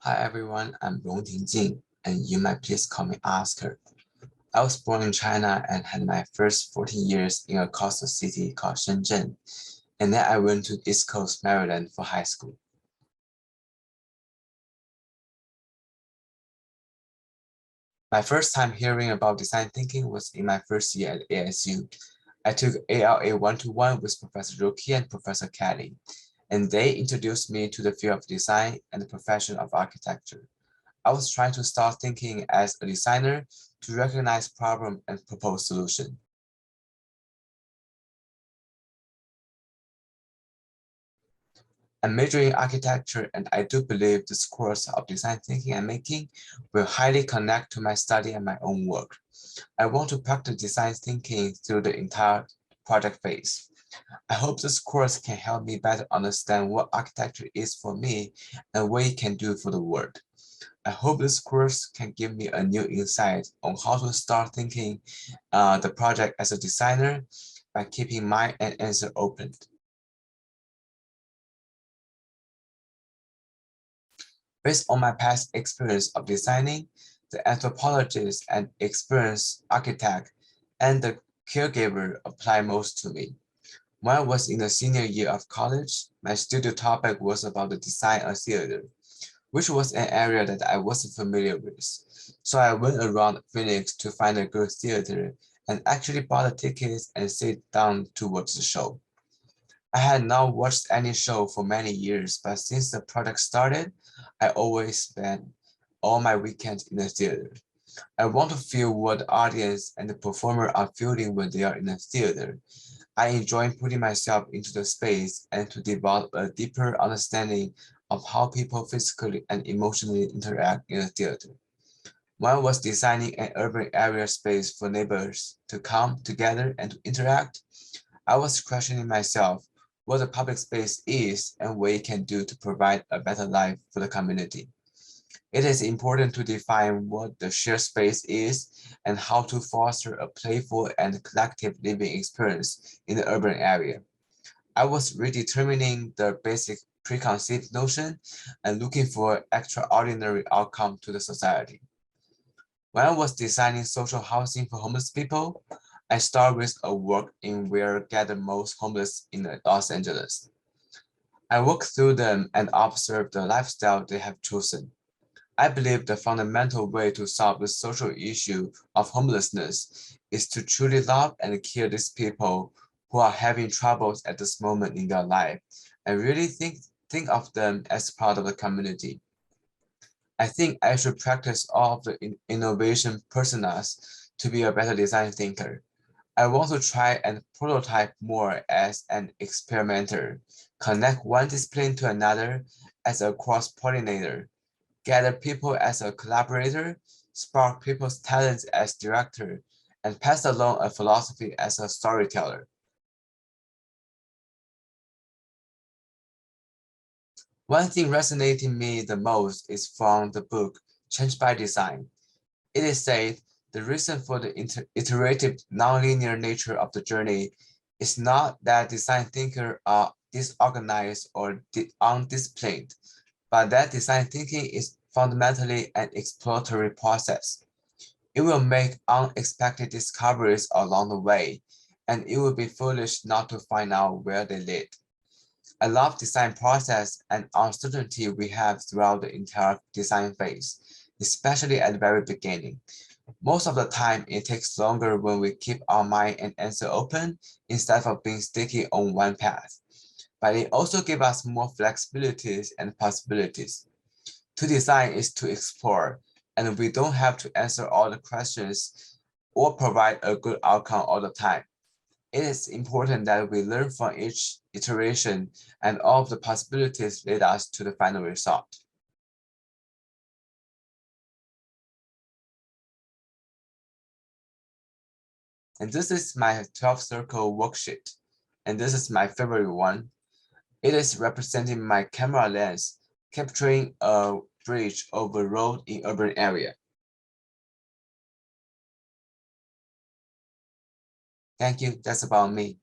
Hi everyone, I'm Rongting Jing, and you might please call me Oscar. I was born in China and had my first 14 years in a coastal city called Shenzhen, and then I went to East Coast, Maryland for high school. My first time hearing about design thinking was in my first year at ASU. I took ALA 1-to-1 with Professor Ruki and Professor Kelly, and they introduced me to the field of design and the profession of architecture. I was trying to start thinking as a designer to recognize problem and propose solution. I'm majoring in architecture, and I do believe this course of design thinking and making will highly connect to my study and my own work. I want to practice design thinking through the entire project phase. I hope this course can help me better understand what architecture is for me and what it can do for the world. I hope this course can give me a new insight on how to start thinking the project as a designer by keeping mind and answer open. Based on my past experience of designing, the anthropologist and experienced architect and the caregiver apply most to me. When I was in the senior year of college, my studio topic was about the design of theater, which was an area that I wasn't familiar with. So I went around Phoenix to find a good theater and actually bought the tickets and sat down to watch the show. I had not watched any show for many years, but since the project started, I always spend all my weekends in the theater. I want to feel what the audience and the performer are feeling when they are in the theater. I enjoy putting myself into the space and to develop a deeper understanding of how people physically and emotionally interact in a theater. When I was designing an urban area space for neighbors to come together and to interact, I was questioning myself what the public space is and what it can do to provide a better life for the community. It is important to define what the shared space is and how to foster a playful and collective living experience in the urban area. I was redetermining the basic preconceived notion and looking for extraordinary outcome to the society. When I was designing social housing for homeless people, I started with a work in where gather most homeless in Los Angeles. I walked through them and observed the lifestyle they have chosen. I believe the fundamental way to solve the social issue of homelessness is to truly love and care these people who are having troubles at this moment in their life and really think of them as part of the community. I think I should practice all of the innovation personas to be a better design thinker. I want to try and prototype more as an experimenter, connect one discipline to another as a cross-pollinator, gather people as a collaborator, spark people's talents as director, and pass along a philosophy as a storyteller. One thing resonating me the most is from the book Change by Design. It is said the reason for the iterative nonlinear nature of the journey is not that design thinkers are disorganized or undisciplined, but that design thinking is fundamentally an exploratory process. It will make unexpected discoveries along the way, and it would be foolish not to find out where they lead. I love design process and uncertainty we have throughout the entire design phase, especially at the very beginning. Most of the time, it takes longer when we keep our mind and answer open instead of being sticky on one path. But it also gives us more flexibilities and possibilities. To design is to explore, and we don't have to answer all the questions or provide a good outcome all the time. It is important that we learn from each iteration and all of the possibilities lead us to the final result. And this is my 12 circle worksheet. And this is my favorite one. It is representing my camera lens, capturing a bridge over road in urban area. Thank you, that's about me.